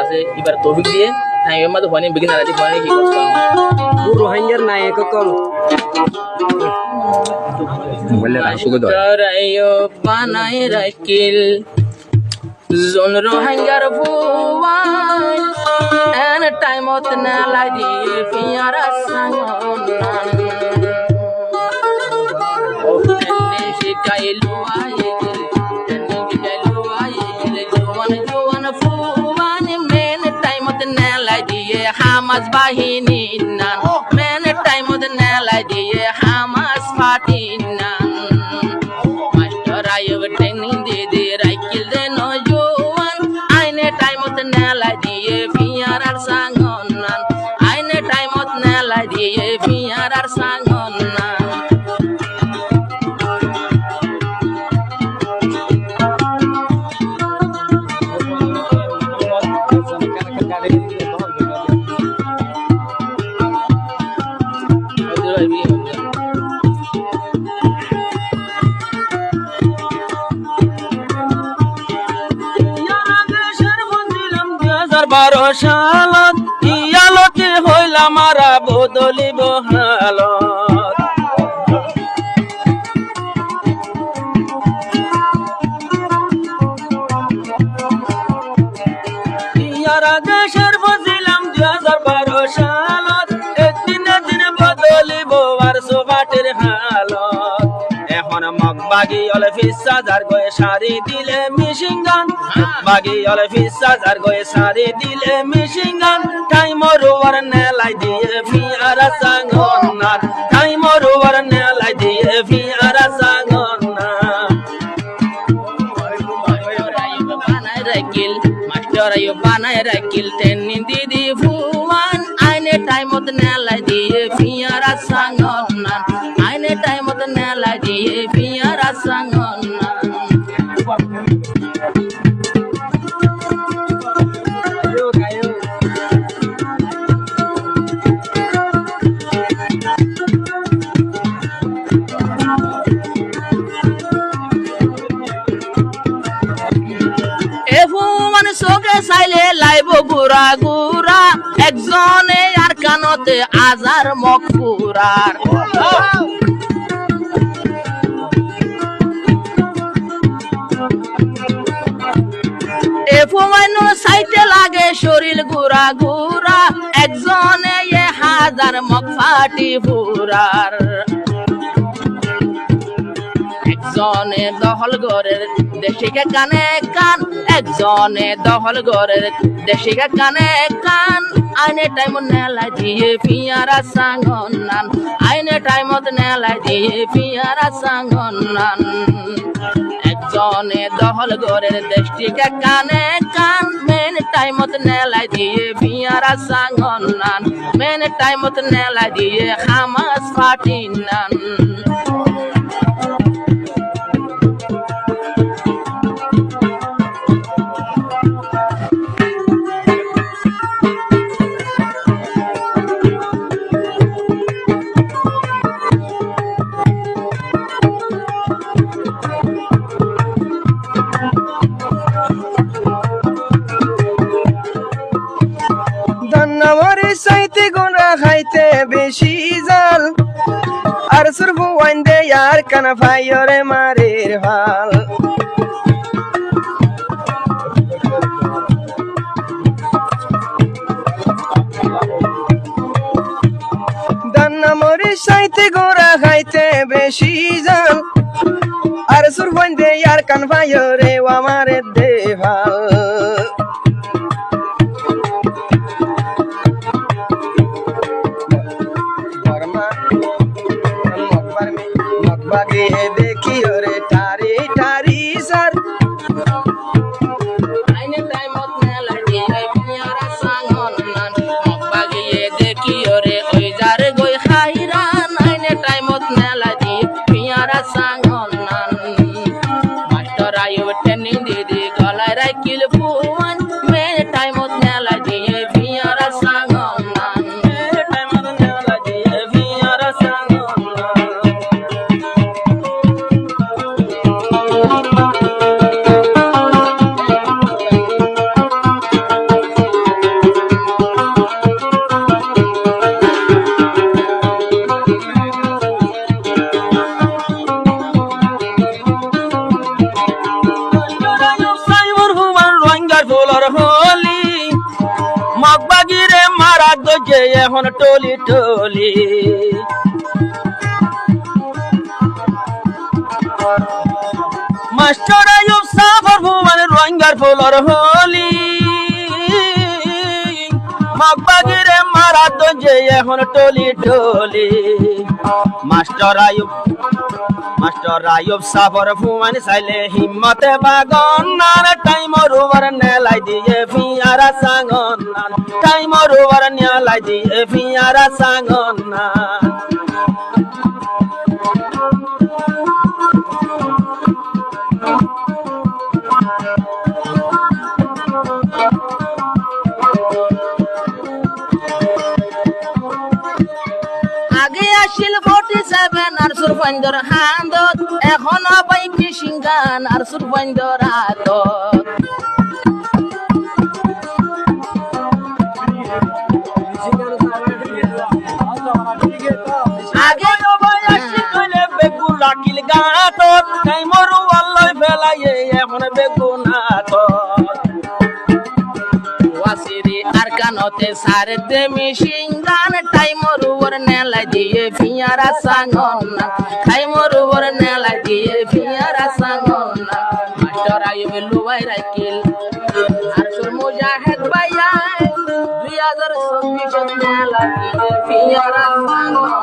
আছে এবার তৌফিক দিয়ে আমি এর মধ্যে ফোনে বিগিনার আছি ফোনে কি করতাম রোহিঙ্গার নাই কল বলে রাইসুকে ধর রাইও বানাই রাখিল জন রোহিঙ্গার ফুয়ান এন টাইমত না লাগি পিয়ারা সাঙ্গন ও তেনে শিকাইলু আয়ে তেনে শিকাইলু আয়ে জওয়ান ফুয়ান মেন টাইমত না লাগি হামাস বাহিনী নান মেন টাইমত না লাগি হামাস পার্টি নান মাস্টার আয়ে ট্রেনিং দে রাইকিল দে নো জওয়ান আইনে টাইমত না লাগি পিয়ারার সাঙ্গন নান আইনে টাইমত না লাগি পিয়ারার সাঙ্গন নান বারো সালত ইয়ালকে হইলা মারা বদলিব হালত ইয়ারা দেশের বুঝিলাম 2012 সালত একদিনে দিনে বদলিব আর সোবাটের হালত এখন মগবাগি অলে ফিসাজার গয়ে সারি দিলে মিশিংগান বাগি অলে ফিসাজার গয়ে সারি দিলে মিশিংগান টাইমর নেলাই দিয়ে ফিয়ারা সাঙ্গন না টাইমর নেলাই দিয়ে ফিয়ারা সাঙ্গন না মাস্টার আইও বানায় রাখিল টেনি দিদি ফুয়ান আইনে টাইমত নেলাই দিয়ে ফিয়ারা সাঙ্গন না আইনে টাইমত নেলাই দিয়ে ফিয়ারা সাঙ্গন না চোখে চাইলে লাইব গুড়া গুড়া একজনে আর কানতে আজার মক পুরার এফুমাইনো সাইতে লাগে শরীর গুড়া গুড়া একজনে হাজার মক ফাটি পুরার একজনে দহল গরের দেশিকে কানে কান একজনে দহল গরের দেশিকে কানে কান আইনে টাইমত নেলাই দিয়ে পিয়ারা সাঙ্গন নান আইনে টাইমত নেলাই দিয়ে পিয়ারা সাঙ্গন নান একজনে দহল গরের দেশটিকে কানে কান মেন টাইমত নেলাই দিয়ে পিয়ারা সাঙ্গন নান মেন টাইমত নেলাই দিয়ে হামাস পার্টি নান সাইতে গুনা খাইতে বেশি জাল আর সুরবু ওয়াইন্দে ইয়ার কানা ফাইরে মারের হাল দান্না মরে সাইতে গোরা খাইতে বেশি জাল আর সুরবু ওয়াইন্দে ইয়ার কানা ফাইরে ওয়া মারের দেহাল বাগে দেখি ওরে টারি টারি সার আইনে টাইমত নেলাই দিয়ে পিয়ারা সাঙ্গন নান বাগে দেখি ওরে ওই যার গই খাইরান আইনে টাইমত নেলাই দিয়ে পিয়ারা সাঙ্গন নান মাস্টার আইও ট্রেনিং দিদি গলায় রাখিল ফুয়ান মে টাইমত নেলাই দিয়ে পিয়ারা সাঙ্গন নান টাইমত নেলাই দিয়ে পিয়ারা সাঙ্গন নান যে এখন টলি টলি মাস্টার আয়ুব সাফর ভুবন রোহিঙ্গার ফুলর হলি মাগবাগিরে মারা তো যে এখন টলি টলি মাস্টার আয়ুব সাফর ভুবন চাইলে হিম্মতে বাগন নার টাইমর ওভার নেলাই দিয়ে ফিয়ারা সাঙ্গন টাইমর ওভার নেলাই দিয়ে ফিয়ারা সাঙ্গন না আগে আসিল 47 আর সুরফাইন্দর হান্দত এখন পাই ফিশিং গান আর সুরফাইন্দর হাতত আগে আসি কইলে বেগুলা কিল গাতত টাইমর ওয়াল্লাই ফেলাইয়ে এখন বেগুনাত ওয়াসিরি আর কানতে সারে দে মিশিং গান টাইমর ওর নেলাই দিয়ে ফিয়ারা সাঙ্গন টাইমর ওর নেলাই দিয়ে ফিয়ারা সাঙ্গন মাস্টার আইবে লুবাই রাখিল আর সুর মুজাহিদ ভাইয়া 2024 নেলাই দিয়ে ফিয়ারা সাঙ্গন